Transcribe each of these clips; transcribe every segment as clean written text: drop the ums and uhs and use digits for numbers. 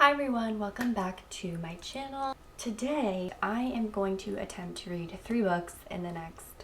Hi everyone, welcome back to my channel. Today I am going to attempt to read 3 books in the next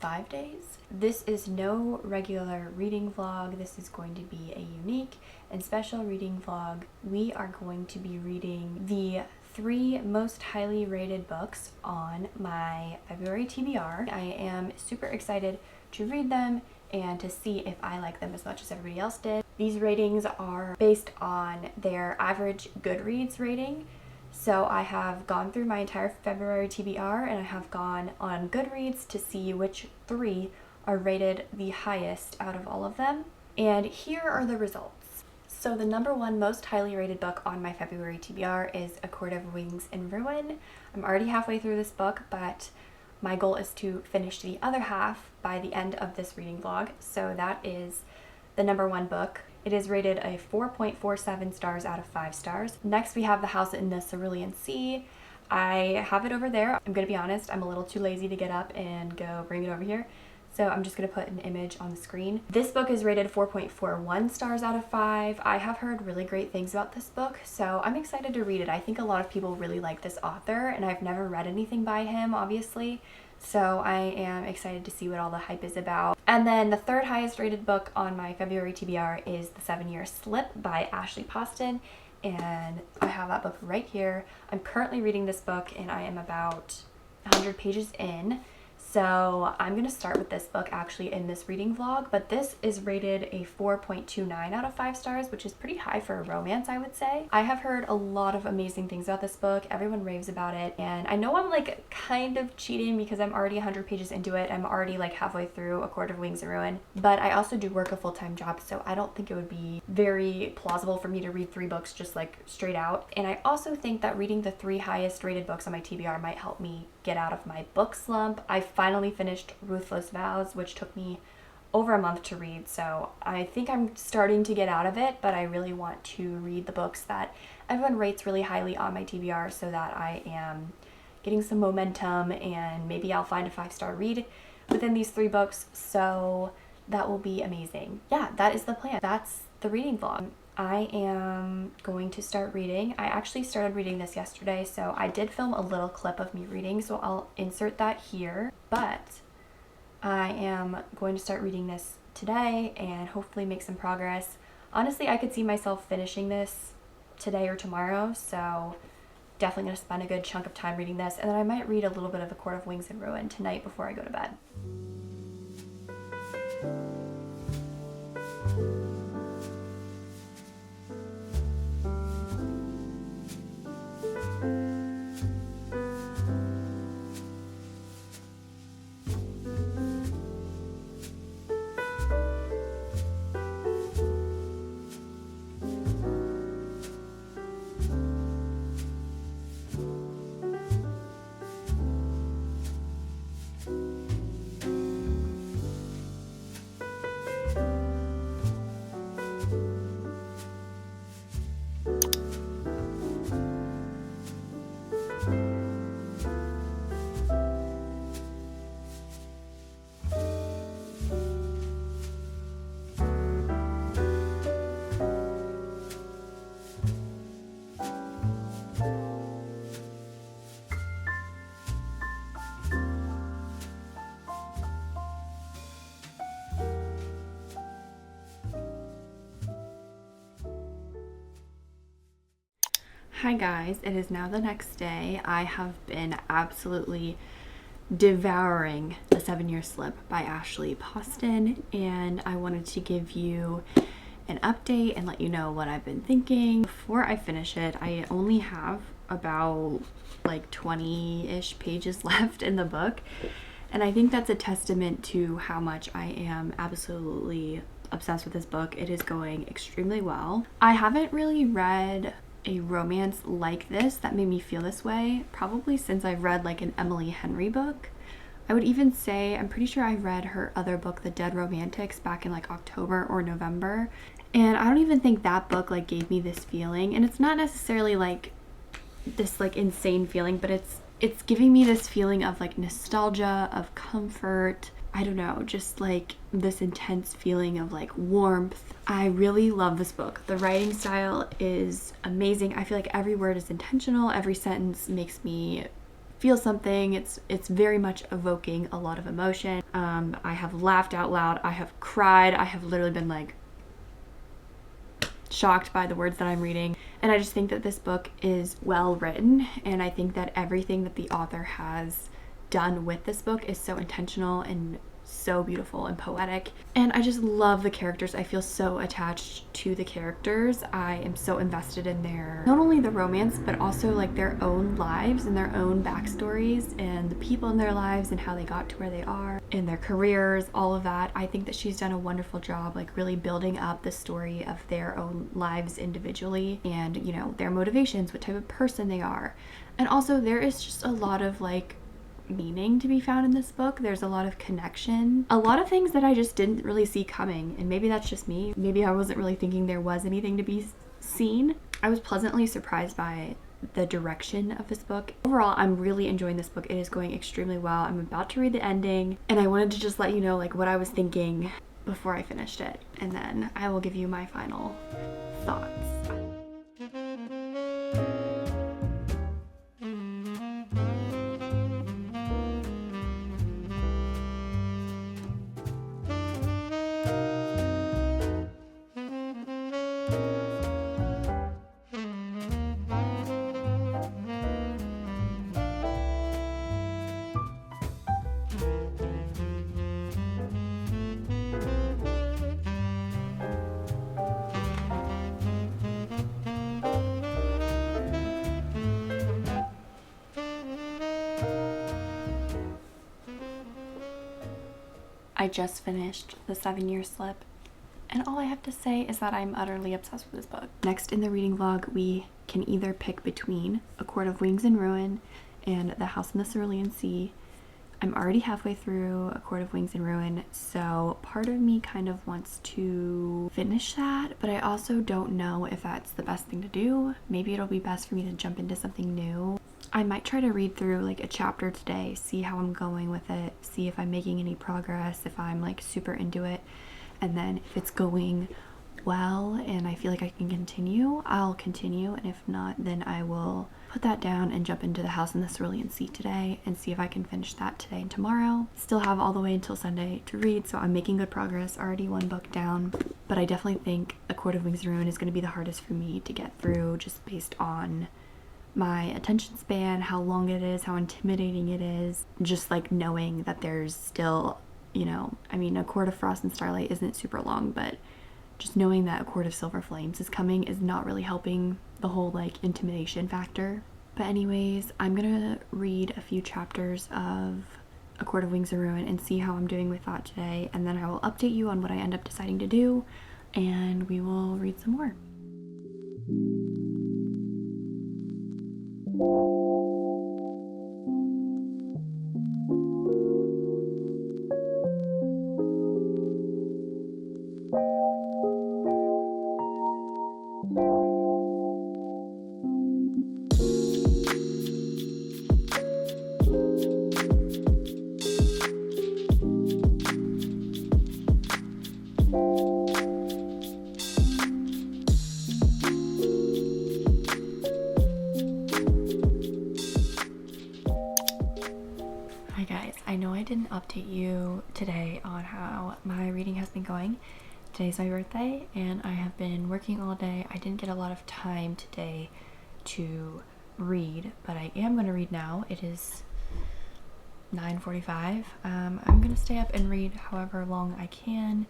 5 days. This is no regular reading vlog. This is going to be a unique and special reading vlog. We are going to be reading the 3 most highly rated books on my February TBR. I am super excited to read them and to see if I like them as much as everybody else did. These ratings are based on their average Goodreads rating. So I have gone through my entire February TBR and I have gone on Goodreads to see which 3 are rated the highest out of all of them. And here are the results. So the number 1 most highly rated book on my February TBR is A Court of Wings and Ruin. I'm already halfway through this book, but my goal is to finish the other half by the end of this reading vlog. So that is the number 1 book. It is rated a 4.47 stars out of 5 stars. Next we have The House in the Cerulean Sea. I have it over there. I'm gonna be honest, I'm a little too lazy to get up and go bring it over here. So I'm just gonna put an image on the screen. This book is rated 4.41 stars out of 5. I have heard really great things about this book, so I'm excited to read it. I think a lot of people really like this author, and I've never read anything by him, obviously. So I am excited to see what all the hype is about. And then the 3rd highest rated book on my February TBR is The 7-Year Slip by Ashley Poston. And I have that book right here. I'm currently reading this book and I am about 100 pages in. So I'm gonna start with this book actually in this reading vlog, but this is rated a 4.29 out of 5 stars, which is pretty high for a romance, I would say. I have heard a lot of amazing things about this book. Everyone raves about it, and I know I'm like kind of cheating because I'm already 100 pages into it. I'm already like halfway through A Court of Wings and Ruin, but I also do work a full-time job, so I don't think it would be very plausible for me to read 3 books just like straight out. And I also think that reading the 3 highest rated books on my TBR might help me get out of my book slump. I finally finished Ruthless Vows, which took me over a month to read, so I think I'm starting to get out of it, but I really want to read the books that everyone rates really highly on my TBR so that I am getting some momentum and maybe I'll find a 5-star read within these 3 books, so that will be amazing. Yeah, that is the plan. That's the reading vlog. I am going to start reading. I actually started reading this yesterday, so I did film a little clip of me reading, so I'll insert that here. But I am going to start reading this today and hopefully make some progress. Honestly, I could see myself finishing this today or tomorrow, so definitely going to spend a good chunk of time reading this, and then I might read a little bit of A Court of Wings and Ruin tonight before I go to bed. Hi guys, it is now the next day. I have been absolutely devouring The 7-Year Slip by Ashley Poston, and I wanted to give you an update and let you know what I've been thinking. Before I finish it, I only have about like 20-ish pages left in the book, and I think that's a testament to how much I am absolutely obsessed with this book. It is going extremely well. I haven't really read a romance like this that made me feel this way probably since I've read like an Emily Henry book. I would even say I'm pretty sure I read her other book, The Dead Romantics, back in like October or November, and I don't even think that book like gave me this feeling. And it's not necessarily like this like insane feeling, but it's giving me this feeling of like nostalgia, of comfort, I don't know, just like this intense feeling of like warmth. I really love this book. The writing style is amazing. I feel like every word is intentional. Every sentence makes me feel something. It's very much evoking a lot of emotion. I have laughed out loud. I have cried. I have literally been like shocked by the words that I'm reading. And I just think that this book is well written, and I think that everything that the author has done with this book is so intentional and so beautiful and poetic. And I just love the characters. I feel so attached to the characters. I am so invested in their, not only the romance, but also like their own lives and their own backstories and the people in their lives and how they got to where they are and their careers, all of that. I think that she's done a wonderful job like really building up the story of their own lives individually and, you know, their motivations, what type of person they are. And also there is just a lot of like meaning to be found in this book. There's a lot of connection, a lot of things that I just didn't really see coming, and maybe that's just me. Maybe I wasn't really thinking there was anything to be seen. I was pleasantly surprised by the direction of this book. Overall, I'm really enjoying this book. It is going extremely well. I'm about to read the ending, and I wanted to just let you know like what I was thinking before I finished it, and then I will give you my final thoughts. I just finished The 7-Year Slip, and all I have to say is that I'm utterly obsessed with this book. Next in the reading vlog, we can either pick between A Court of Wings and Ruin and The House in the Cerulean Sea. I'm already halfway through A Court of Wings and Ruin, so part of me kind of wants to finish that, but I also don't know if that's the best thing to do. Maybe it'll be best for me to jump into something new. I might try to read through like a chapter today, see how I'm going with it, see if I'm making any progress, if I'm like super into it, and then if it's going well and I feel like I can continue, I'll continue, and if not, then I will put that down and jump into The House in the Cerulean Sea today and see if I can finish that today and tomorrow. Still have all the way until Sunday to read, so I'm making good progress, already one book down, but I definitely think A Court of Wings and Ruin is going to be the hardest for me to get through just based on my attention span, how long it is, how intimidating it is, just like knowing that there's still, you know, I mean, A Court of Frost and Starlight isn't super long, but just knowing that A Court of Silver Flames is coming is not really helping the whole like intimidation factor. But anyways, I'm gonna read a few chapters of A Court of Wings and Ruin and see how I'm doing with that today, and then I will update you on what I end up deciding to do, and we will read some more. I know I didn't update you today on how my reading has been going. Today's my birthday and I have been working all day. I didn't get a lot of time today to read, but I am going to read now. It is 9:45. I'm going to stay up and read however long I can.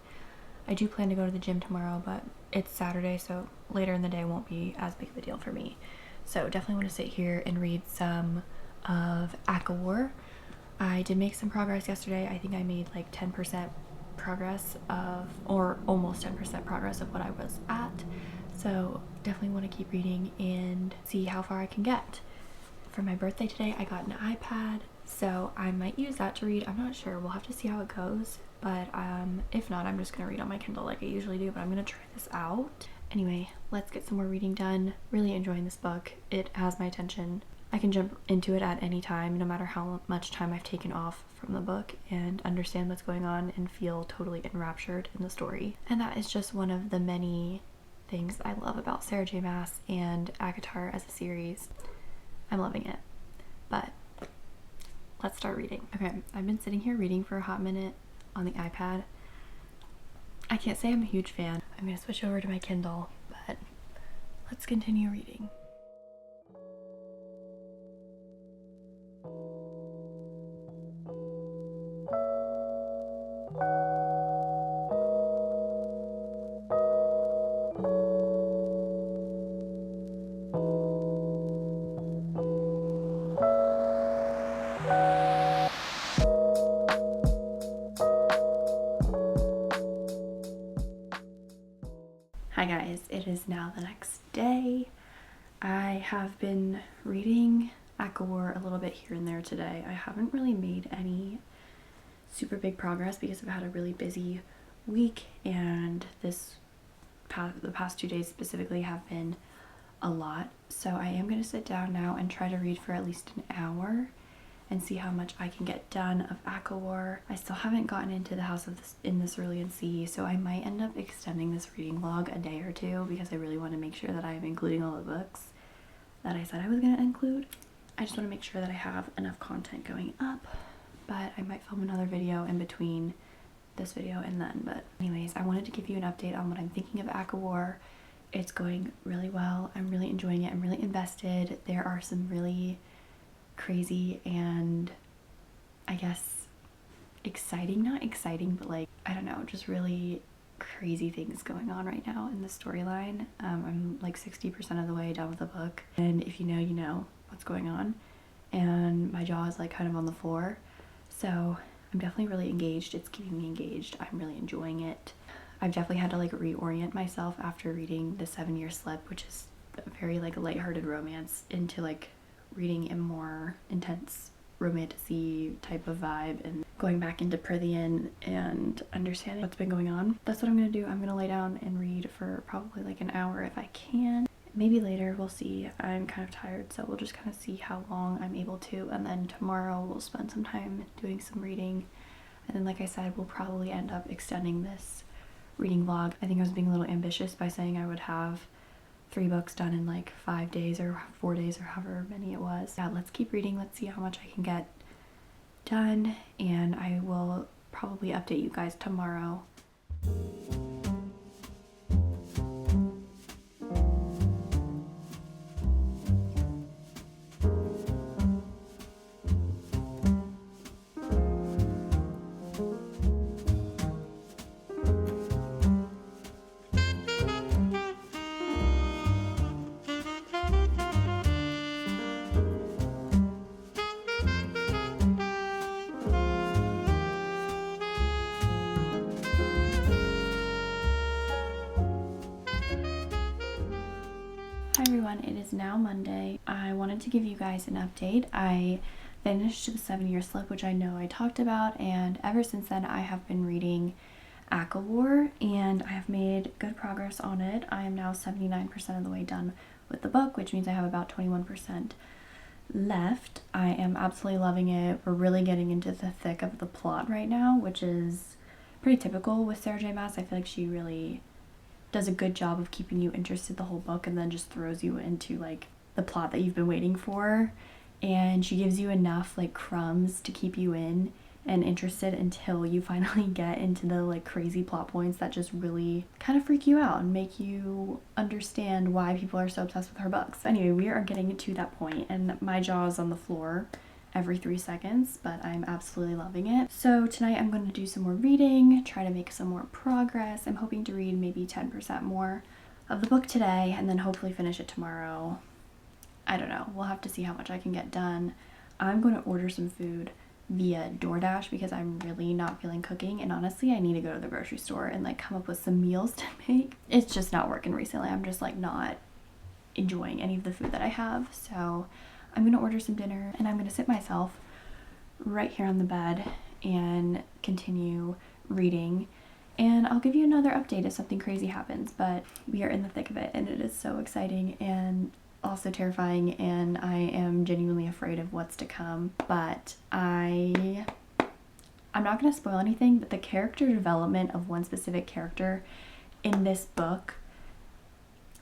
I do plan to go to the gym tomorrow, but it's Saturday, so later in the day won't be as big of a deal for me. So definitely want to sit here and read some of ACOWAR. I did make some progress yesterday. I think I made like 10% progress of, or almost 10% progress of what I was at. So definitely want to keep reading and see how far I can get. For my birthday today, I got an iPad, so I might use that to read. I'm not sure. We'll have to see how it goes. But if not, I'm just going to read on my Kindle like I usually do, but I'm going to try this out. Anyway, let's get some more reading done. Really enjoying this book. It has my attention. I can jump into it at any time, no matter how much time I've taken off from the book, and understand what's going on and feel totally enraptured in the story. And that is just one of the many things I love about Sarah J. Maas and ACOTAR as a series. I'm loving it. But let's start reading. Okay, I've been sitting here reading for a hot minute on the iPad. I can't say I'm a huge fan. I'm gonna switch over to my Kindle, but let's continue reading. Hi guys, it is now the next day. I have been reading ACOWAR a little bit here and there today. I haven't really made any super big progress because I've had a really busy week, and the past 2 days specifically have been a lot. So I am going to sit down now and try to read for at least an hour and see how much I can get done of ACOWAR. I still haven't gotten into the House of in the Cerulean Sea, so I might end up extending this reading vlog a day or two because I really want to make sure that I am including all the books that I said I was going to include. I just want to make sure that I have enough content going up, but I might film another video in between this video and then. But anyways, I wanted to give you an update on what I'm thinking of ACOWAR. It's going really well. I'm really enjoying it. I'm really invested. There are some really crazy and I guess exciting, not exciting, but like, I don't know, just really crazy things going on right now in the storyline. I'm like 60% of the way done with the book, and if you know what's going on, and my jaw is like kind of on the floor, so I'm definitely really engaged. It's keeping me engaged. I'm really enjoying it. I've definitely had to like reorient myself after reading The 7-Year Slip, which is a very like lighthearted romance, into like reading a more intense romantic-y type of vibe and going back into Prythian and understanding what's been going on. That's what I'm gonna do. I'm gonna lay down and read for probably like an hour if I can. Maybe later, we'll see. I'm kind of tired, so we'll just kind of see how long I'm able to, and then tomorrow we'll spend some time doing some reading, and then like I said, we'll probably end up extending this reading vlog. I think I was being a little ambitious by saying I would have 3 books done in like 5 days or 4 days or however many it was. Yeah, let's keep reading. Let's see how much I can get done, and I will probably update you guys tomorrow. Hi everyone, it is now Monday. I wanted to give you guys an update. I finished The 7-Year Slip, which I know I talked about, and ever since then I have been reading ACOWAR, and I have made good progress on it. I am now 79% of the way done with the book, which means I have about 21% left. I am absolutely loving it. We're really getting into the thick of the plot right now, which is pretty typical with Sarah J. Maas. I feel like she really does a good job of keeping you interested the whole book and then just throws you into like the plot that you've been waiting for, and she gives you enough like crumbs to keep you in and interested until you finally get into the like crazy plot points that just really kind of freak you out and make you understand why people are so obsessed with her books. Anyway, we are getting to that point and my jaw is on the floor every 3 seconds, but I'm absolutely loving it. So tonight I'm going to do some more reading, try to make some more progress. I'm hoping to read maybe 10% more of the book today and then hopefully finish it tomorrow. I don't know. We'll have to see how much I can get done. I'm going to order some food via DoorDash because I'm really not feeling cooking, and honestly I need to go to the grocery store and like come up with some meals to make. It's just not working recently. I'm just like not enjoying any of the food that I have, so I'm gonna order some dinner and I'm gonna sit myself right here on the bed and continue reading, and I'll give you another update if something crazy happens. But we are in the thick of it and it is so exciting, and also terrifying, and I am genuinely afraid of what's to come. But I'm not going to spoil anything, but the character development of one specific character in this book,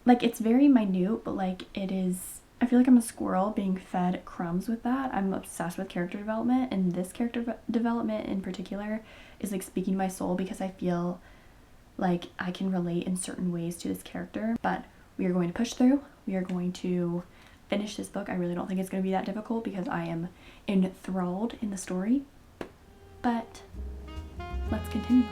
like, it's very minute, but like it is, I feel like I'm a squirrel being fed crumbs with that. I'm obsessed with character development, and this character development in particular is like speaking to my soul because I feel like I can relate in certain ways to this character. But we are going to push through. We are going to finish this book. I really don't think it's going to be that difficult because I am enthralled in the story. But let's continue.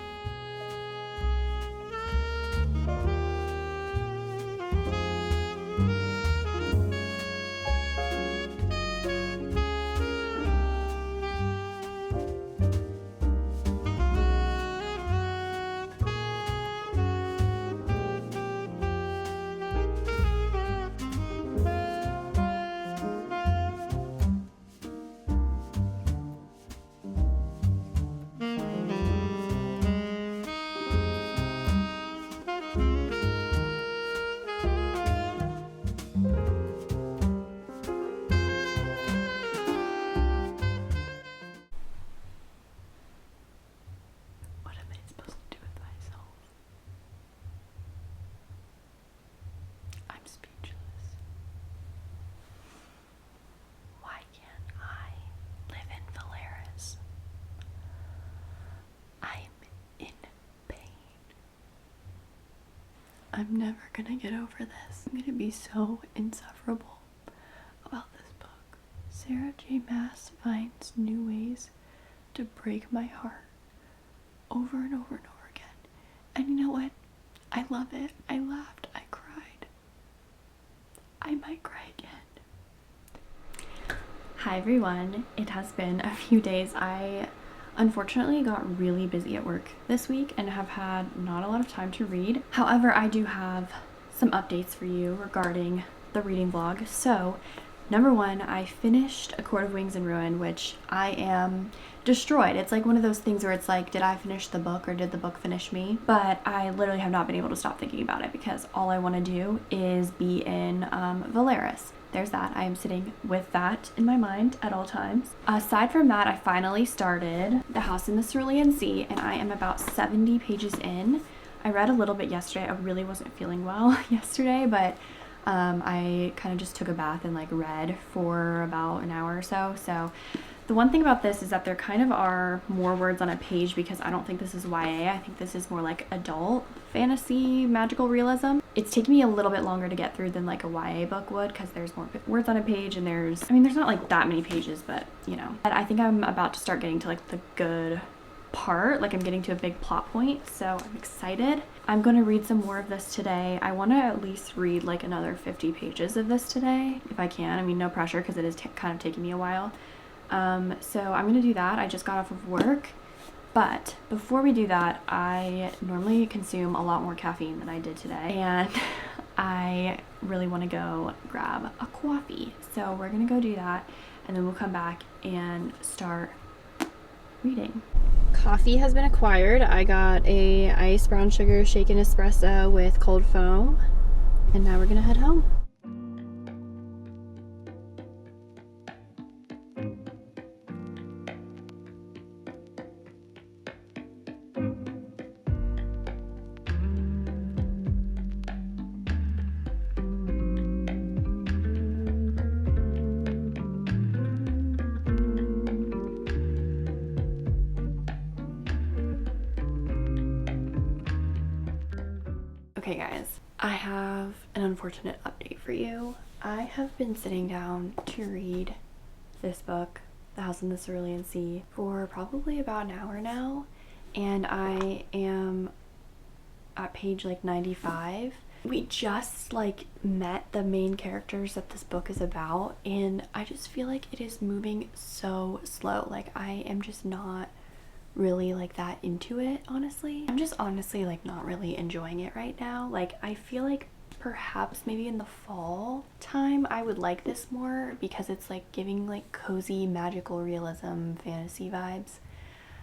I'm never gonna get over this. I'm gonna be so insufferable about this book. Sarah J. Maas finds new ways to break my heart over and over and over again. And you know what? I love it. I laughed. I cried. I might cry again. Hi everyone. It has been a few days. I unfortunately got really busy at work this week and have had not a lot of time to read. However, I do have some updates for you regarding the reading vlog. So, number one, I finished A Court of Wings and Ruin, which I am destroyed. It's like one of those things where it's like, did I finish the book or did the book finish me? But I literally have not been able to stop thinking about it because all I want to do is be in Valeris. There's that. I am sitting with that in my mind at all times. Aside from that, I finally started The House in the Cerulean Sea, and I am about 70 pages in. I read a little bit yesterday. I really wasn't feeling well yesterday, but I kind of just took a bath and like read for about an hour or so. So the one thing about this is that there kind of are more words on a page because I don't think this is YA. I think this is more like adult fantasy magical realism. It's taken me a little bit longer to get through than like a YA book would because there's more words on a page and there's not like that many pages, but you know. But I think I'm about to start getting to like the good part, like I'm getting to a big plot point, so I'm excited. I'm going to read some more of this today. I want to at least read like another 50 pages of this today if I can. I mean, no pressure because it is kind of taking me a while. So I'm going to do that. I just got off of work, but before we do that, I normally consume a lot more caffeine than I did today, and I really want to go grab a coffee. So we're going to go do that, and then we'll come back and start reading. Coffee has been acquired. I got a iced brown sugar shaken espresso with cold foam, and now we're going to head home. Okay guys, I have an unfortunate update for you. I have been sitting down to read this book, The House in the Cerulean Sea, for probably about an hour now, and I am at page like 95. We just like met the main characters that this book is about, and I just feel like it is moving so slow. Like I am just not really like that into it, honestly. I'm just honestly like not really enjoying it right now. Like I feel like perhaps maybe in the fall time I would like this more because it's like giving like cozy magical realism fantasy vibes.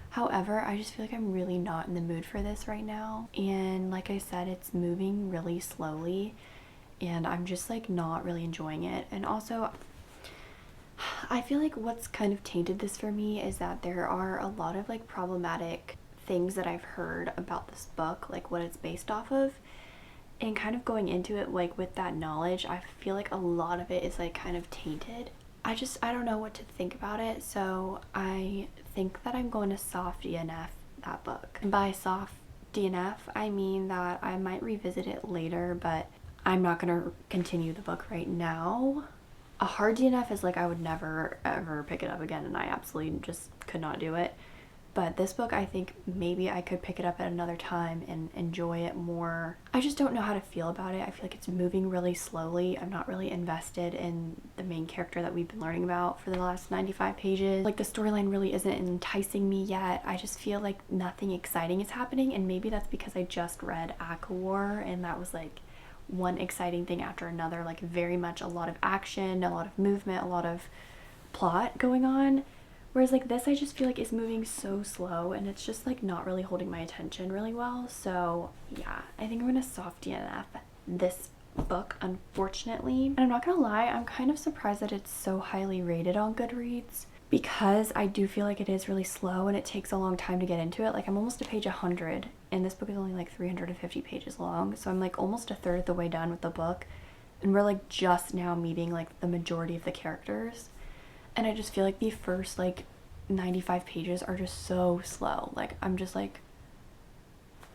However, I just feel like I'm really not in the mood for this right now, and like I said, it's moving really slowly, and I'm just like not really enjoying it. And also I feel like what's kind of tainted this for me is that there are a lot of like problematic things that I've heard about this book, like what it's based off of, and kind of going into it like with that knowledge, I feel like a lot of it is like kind of tainted. I don't know what to think about it, so I think that I'm going to soft DNF that book. And by soft DNF, I mean that I might revisit it later, but I'm not going to continue the book right now. A hard DNF is like I would never ever pick it up again, and I absolutely just could not do it. But this book, I think maybe I could pick it up at another time and enjoy it more. I just don't know how to feel about it. I feel like it's moving really slowly. I'm not really invested in the main character that we've been learning about for the last 95 pages. Like the storyline really isn't enticing me yet. I just feel like nothing exciting is happening, and maybe that's because I just read War, and that was like one exciting thing after another, like very much a lot of action, a lot of movement, a lot of plot going on. Whereas like this, I just feel like it's moving so slow, and it's just like not really holding my attention really well. So yeah, I think I'm gonna soft DNF this book, unfortunately. And I'm not gonna lie, I'm kind of surprised that it's so highly rated on Goodreads, because I do feel like it is really slow and it takes a long time to get into it. Like I'm almost to page 100, and this book is only like 350 pages long, so I'm like almost a third of the way done with the book, and we're like just now meeting like the majority of the characters. And I just feel like the first like 95 pages are just so slow. Like I'm just like,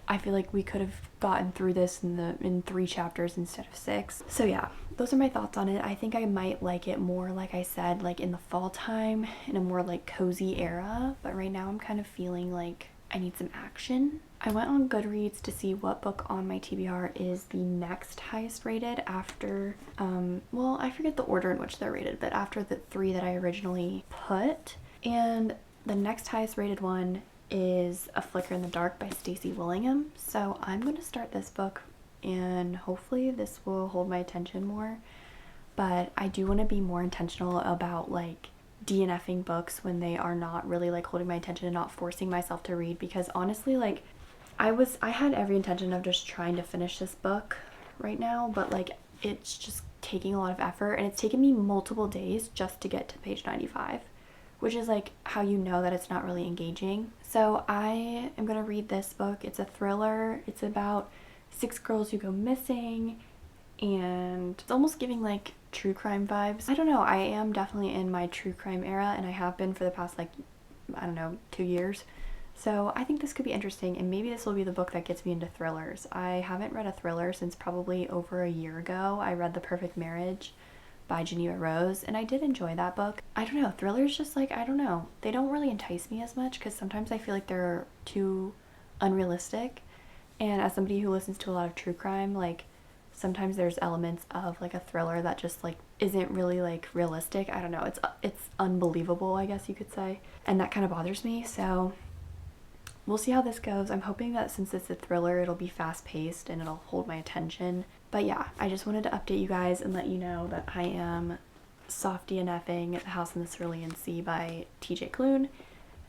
I feel like we could have gotten through this in 3 chapters instead of 6. So yeah, those are my thoughts on it. I think I might like it more, like I said, like in the fall time, in a more like cozy era. But right now I'm kind of feeling like I need some action. I went on Goodreads to see what book on my TBR is the next highest rated after, well, I forget the order in which they're rated, but after the 3 that I originally put. And the next highest rated one is A Flicker in the Dark by Stacey Willingham. So I'm going to start this book, and hopefully this will hold my attention more. But I do want to be more intentional about like DNFing books when they are not really like holding my attention and not forcing myself to read, because honestly, like I had every intention of just trying to finish this book right now, but like it's just taking a lot of effort, and it's taken me multiple days just to get to page 95, which is like how you know that it's not really engaging. So I am gonna read this book. It's a thriller. It's about 6 girls who go missing, and it's almost giving like true crime vibes. I don't know, I am definitely in my true crime era, and I have been for the past like, I don't know, 2 years. So I think this could be interesting, and maybe this will be the book that gets me into thrillers. I haven't read a thriller since probably over a year ago. I read The Perfect Marriage by Geneva Rose, and I did enjoy that book. I don't know, thrillers just like, I don't know, they don't really entice me as much, because sometimes I feel like they're too unrealistic. And as somebody who listens to a lot of true crime, like sometimes there's elements of like a thriller that just like isn't really like realistic. I don't know, it's unbelievable, I guess you could say, and that kind of bothers me. So we'll see how this goes. I'm hoping that since it's a thriller, it'll be fast-paced and it'll hold my attention. But yeah, I just wanted to update you guys and let you know that I am soft DNFing The House in the Cerulean Sea by TJ Klune,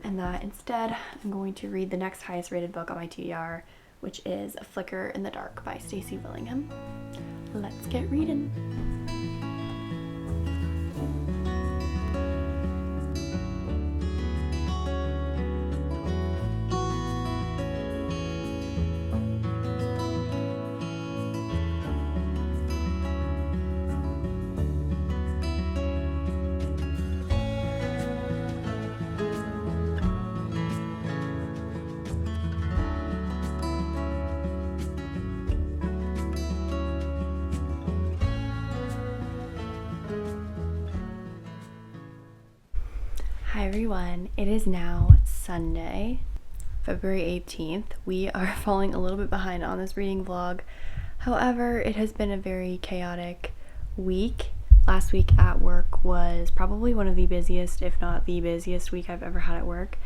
and that instead I'm going to read the next highest rated book on my TBR, which is A Flicker in the Dark by Stacey Willingham. Let's get reading. Hi everyone, it is now Sunday, February 18th. We are falling a little bit behind on this reading vlog. However, it has been a very chaotic week. Last week at work was probably one of the busiest, if not the busiest week I've ever had at work.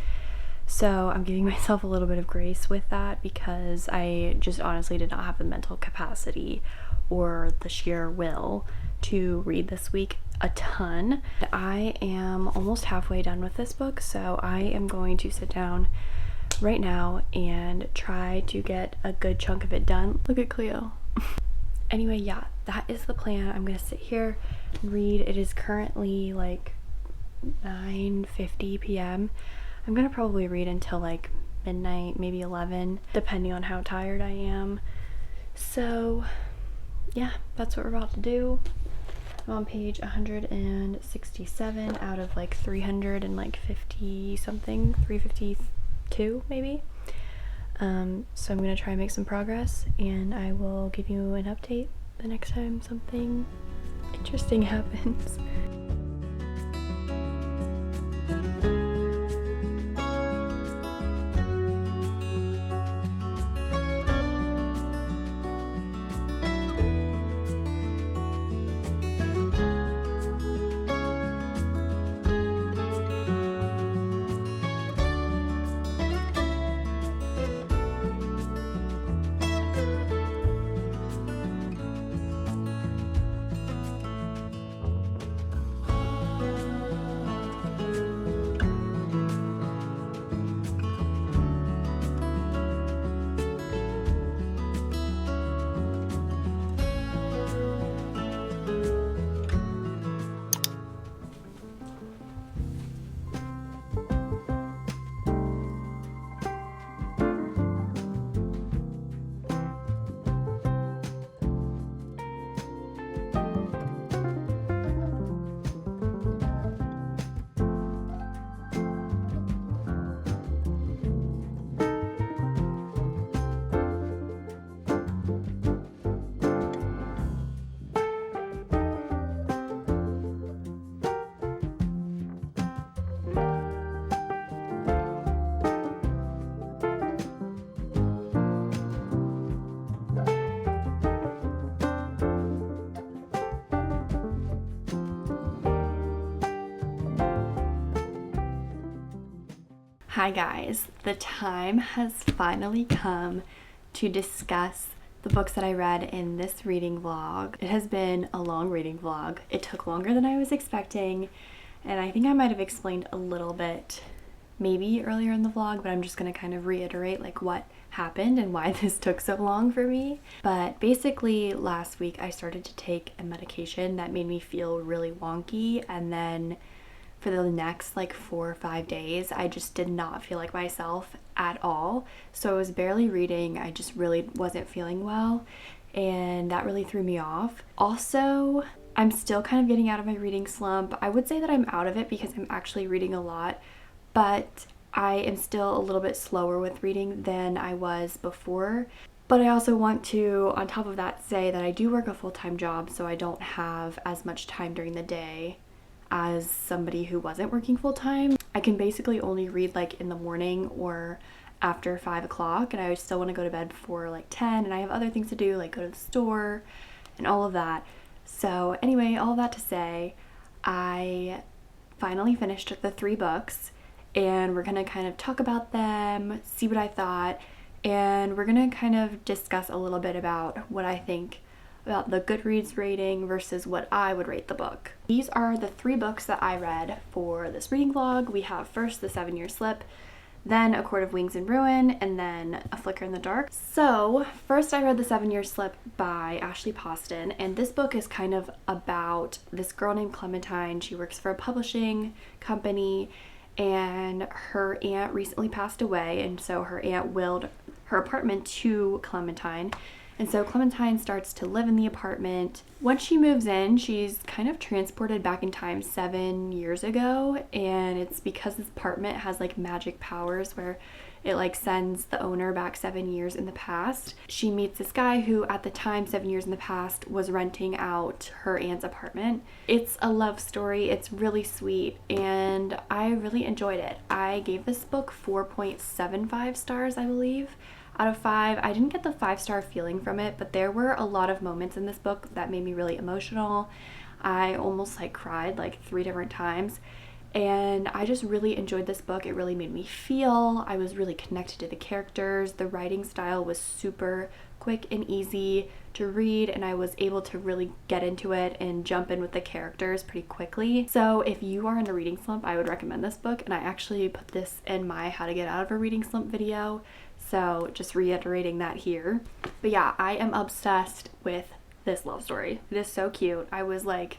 So I'm giving myself a little bit of grace with that, because I just honestly did not have the mental capacity or the sheer will to read this week a ton. I am almost halfway done with this book, so I am going to sit down right now and try to get a good chunk of it done. Look at Cleo. Anyway, yeah, that is the plan. I'm gonna sit here and read. It is currently like 9:50 p.m. I'm gonna probably read until like midnight, maybe 11, depending on how tired I am. So yeah, that's what we're about to do. I'm on page 167 out of like 350 something, 352 maybe. So I'm gonna try and make some progress, and I will give you an update the next time something interesting happens. Hi guys, the time has finally come to discuss the books that I read in this reading vlog. It has been a long reading vlog. It took longer than I was expecting, and I think I might have explained a little bit maybe earlier in the vlog, but I'm just gonna kind of reiterate like what happened and why this took so long for me. But basically last week I started to take a medication that made me feel really wonky, and then for the next like 4 or 5 days I just did not feel like myself at all. So I was barely reading, I just really wasn't feeling well, and that really threw me off. Also, I'm still kind of getting out of my reading slump. I would say that I'm out of it because I'm actually reading a lot, but I am still a little bit slower with reading than I was before. But I also want to, on top of that, say that I do work a full-time job, so I don't have as much time during the day as somebody who wasn't working full-time. I can basically only read like in the morning or after 5 o'clock, and I still want to go to bed before like 10, and I have other things to do like go to the store and all of that. So anyway, all that to say, I finally finished the 3 books, and we're gonna kind of talk about them, see what I thought, and we're gonna kind of discuss a little bit about what I think about the Goodreads rating versus what I would rate the book. These are the 3 books that I read for this reading vlog. We have first The 7-Year Slip, then A Court of Wings and Ruin, and then A Flicker in the Dark. So first I read The 7-Year Slip by Ashley Poston, and this book is kind of about this girl named Clementine. She works for a publishing company, and her aunt recently passed away, and so her aunt willed her apartment to Clementine. And so Clementine starts to live in the apartment. Once she moves in, she's kind of transported back in time 7 years ago, and it's because this apartment has like magic powers where it like sends the owner back 7 years in the past. She meets this guy who at the time, 7 years in the past, was renting out her aunt's apartment. It's a love story. It's really sweet, and I really enjoyed it. I gave this book 4.75 stars, I believe, out of 5. I didn't get the 5-star feeling from it, but there were a lot of moments in this book that made me really emotional. I almost like cried like 3 different times, and I just really enjoyed this book. It really made me feel. I was really connected to the characters. The writing style was super quick and easy to read, and I was able to really get into it and jump in with the characters pretty quickly. So if you are in a reading slump, I would recommend this book, and I actually put this in my how to get out of a reading slump video. So just reiterating that here. But yeah, I am obsessed with this love story. It is so cute. I was like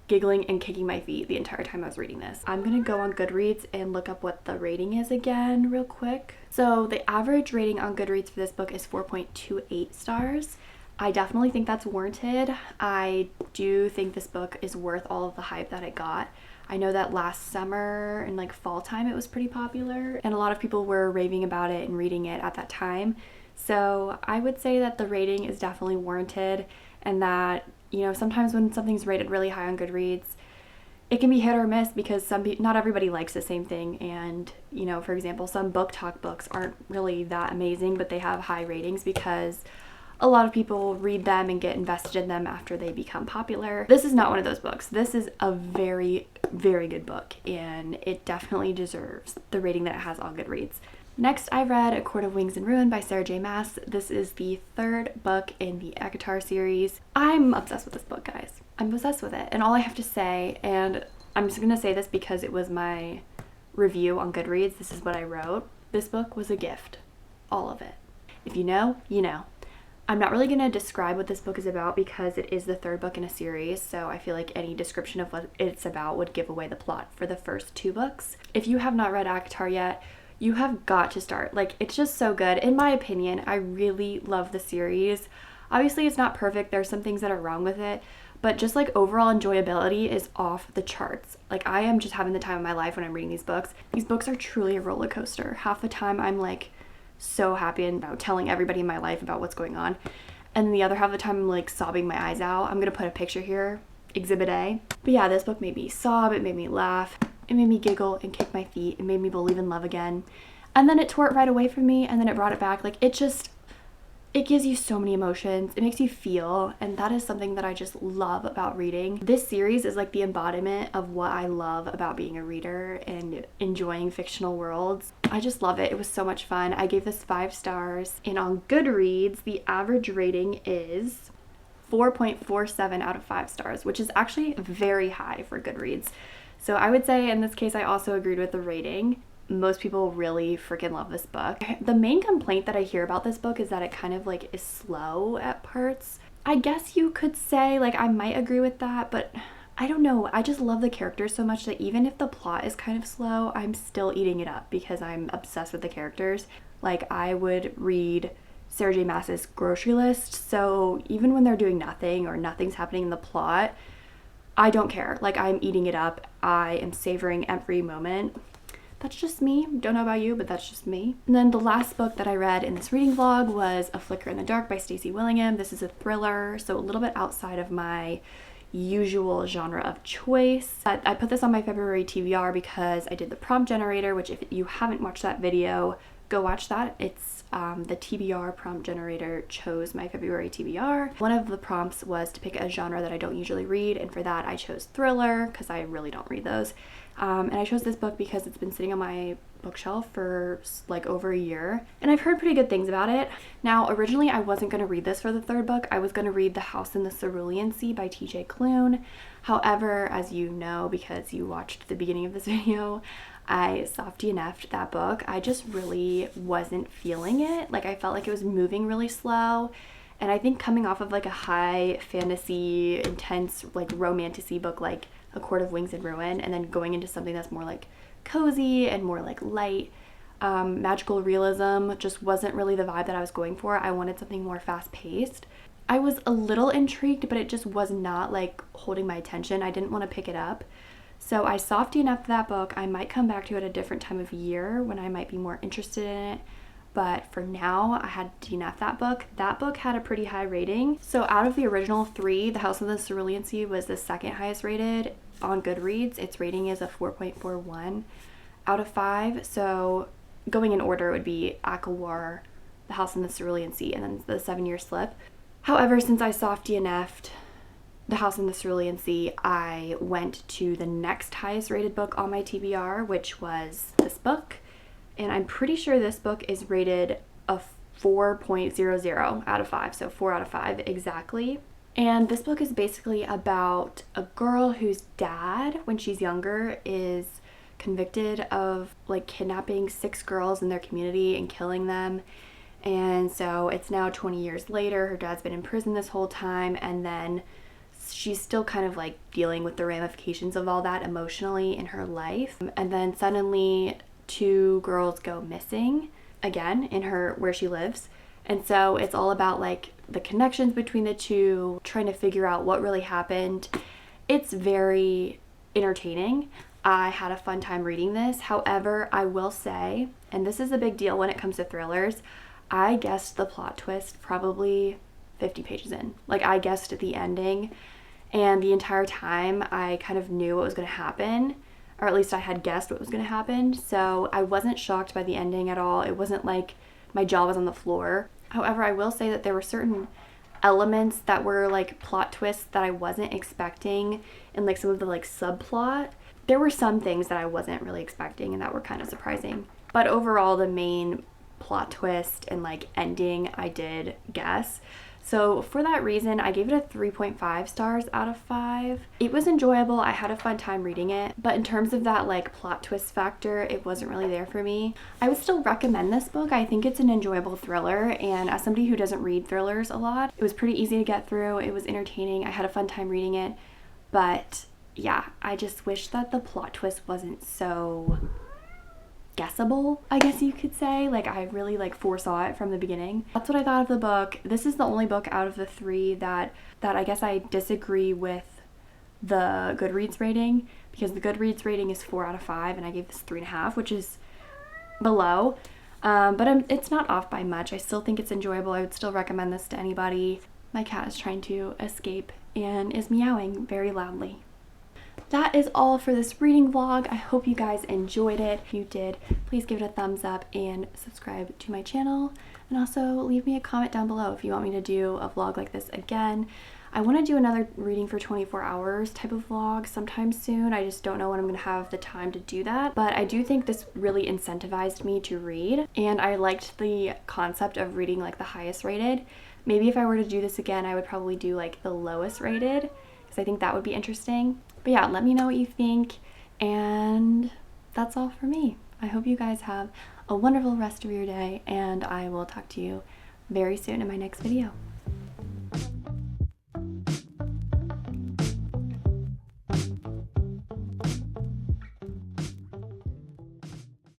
giggling and kicking my feet the entire time I was reading this. I'm gonna go on Goodreads and look up what the rating is again real quick. So the average rating on Goodreads for this book is 4.28 stars. I definitely think that's warranted. I do think this book is worth all of the hype that it got. I know that last summer and like fall time it was pretty popular and a lot of people were raving about it and reading it at that time. So I would say that the rating is definitely warranted, and that, you know, sometimes when something's rated really high on Goodreads, it can be hit or miss because not everybody likes the same thing. And, you know, for example, some book talk books aren't really that amazing, but they have high ratings because a lot of people read them and get invested in them after they become popular. This is not one of those books. This is a very, very good book, and it definitely deserves the rating that it has on Goodreads. Next, I read A Court of Wings and Ruin by Sarah J. Maas. This is the third book in the ACOTAR series. I'm obsessed with this book, guys. I'm obsessed with it. And all I have to say, and I'm just gonna say this because it was my review on Goodreads, this is what I wrote. This book was a gift. All of it. If you know, you know. I'm not really going to describe what this book is about because it is the third book in a series, so I feel like any description of what it's about would give away the plot for the first two books. If you have not read ACOTAR yet, you have got to start. Like, it's just so good. In my opinion, I really love the series. Obviously, it's not perfect. There's some things that are wrong with it, but just like overall enjoyability is off the charts. Like, I am just having the time of my life when I'm reading these books. These books are truly a roller coaster. Half the time I'm like so happy and about telling everybody in my life about what's going on, and the other half of the time I'm like sobbing my eyes out. I'm gonna put a picture here, Exhibit A. But yeah, this book made me sob, it made me laugh, it made me giggle and kick my feet, it made me believe in love again, and then it tore it right away from me, and then it brought it back. Like, it gives you so many emotions. It makes you feel, and that is something that I just love about reading. This series is like the embodiment of what I love about being a reader and enjoying fictional worlds. I just love it. It was so much fun. I gave this 5 stars, and on Goodreads, the average rating is 4.47 out of 5 stars, which is actually very high for Goodreads. So I would say in this case, I also agreed with the rating. Most people really freaking love this book. The main complaint that I hear about this book is that it kind of like is slow at parts. I guess you could say, like, I might agree with that, but I don't know. I just love the characters so much that even if the plot is kind of slow, I'm still eating it up because I'm obsessed with the characters. Like, I would read Sarah J. Maas's grocery list, so even when they're doing nothing or nothing's happening in the plot, I don't care. Like, I'm eating it up. I am savoring every moment. That's just me. Don't know about you, but that's just me. And then the last book that I read in this reading vlog was A Flicker in the Dark by Stacey Willingham. This is a thriller, so a little bit outside of my usual genre of choice. I put this on my February TBR because I did the prompt generator, which if you haven't watched that video, go watch that. It's the TBR prompt generator chose my February TBR. One of the prompts was to pick a genre that I don't usually read, and for that I chose thriller because I really don't read those. And I chose this book because it's been sitting on my bookshelf for like over a year, and I've heard pretty good things about it. Now, originally I wasn't going to read this for the third book. I was going to read The House in the Cerulean Sea by T.J. Klune. However, as you know, because you watched the beginning of this video, I soft DNF'd that book. I just really wasn't feeling it. Like, I felt like it was moving really slow, and I think coming off of like a high fantasy, intense, like romantic-y book like A Court of Wings and Ruin, and then going into something that's more like cozy and more like light, magical realism just wasn't really the vibe that I was going for. I wanted something more fast-paced. I was a little intrigued, but it just was not like holding my attention. I didn't want to pick it up. So I soft DNF'd that book. I might come back to it at a different time of year when I might be more interested in it. But for now, I had to DNF that book. That book had a pretty high rating. So out of the original 3, The House of the Cerulean Sea was the second highest rated on Goodreads. Its rating is a 4.41 out of 5. So going in order would be ACOWAR, The House in the Cerulean Sea, and then The 7-Year Slip. However, since I soft DNF'd The House in the Cerulean Sea, I went to the next highest rated book on my TBR, which was this book. And I'm pretty sure this book is rated a 4.00 out of 5, so 4 out of 5 exactly. And this book is basically about a girl whose dad, when she's younger, is convicted of like kidnapping 6 girls in their community and killing them. And so it's now 20 years later. Her dad's been in prison this whole time, and then she's still kind of like dealing with the ramifications of all that emotionally in her life. And then suddenly 2 girls go missing again in her where she lives. And so it's all about like the connections between the 2, trying to figure out what really happened. It's very entertaining. I had a fun time reading this. However, I will say, and this is a big deal when it comes to thrillers, I guessed the plot twist probably 50 pages in. Like, I guessed the ending, and the entire time I kind of knew what was going to happen, or at least I had guessed what was going to happen. So I wasn't shocked by the ending at all. It wasn't like my jaw was on the floor. However, I will say that there were certain elements that were like plot twists that I wasn't expecting, and like some of the like subplot. There were some things that I wasn't really expecting and that were kind of surprising. But overall, the main plot twist and like ending I did guess. So for that reason, I gave it a 3.5 stars out of 5. It was enjoyable. I had a fun time reading it. But in terms of that like plot twist factor, it wasn't really there for me. I would still recommend this book. I think it's an enjoyable thriller. And as somebody who doesn't read thrillers a lot, it was pretty easy to get through. It was entertaining. I had a fun time reading it. But yeah, I just wish that the plot twist wasn't so guessable, I guess you could say. Like, I really like foresaw it from the beginning. That's what I thought of the book. This is the only book out of the 3 that I guess I disagree with the Goodreads rating, because the Goodreads rating is 4 out of 5 and I gave this 3.5, which is below. But it's not off by much. I still think it's enjoyable. I would still recommend this to anybody. My cat is trying to escape and is meowing very loudly. That is all for this reading vlog. I hope you guys enjoyed it. If you did, please give it a thumbs up and subscribe to my channel. And also leave me a comment down below if you want me to do a vlog like this again. I want to do another reading for 24 hours type of vlog sometime soon. I just don't know when I'm going to have the time to do that. But I do think this really incentivized me to read. And I liked the concept of reading like the highest rated. Maybe if I were to do this again, I would probably do like the lowest rated, because I think that would be interesting. But yeah, let me know what you think, and that's all for me. I hope you guys have a wonderful rest of your day, and I will talk to you very soon in my next video.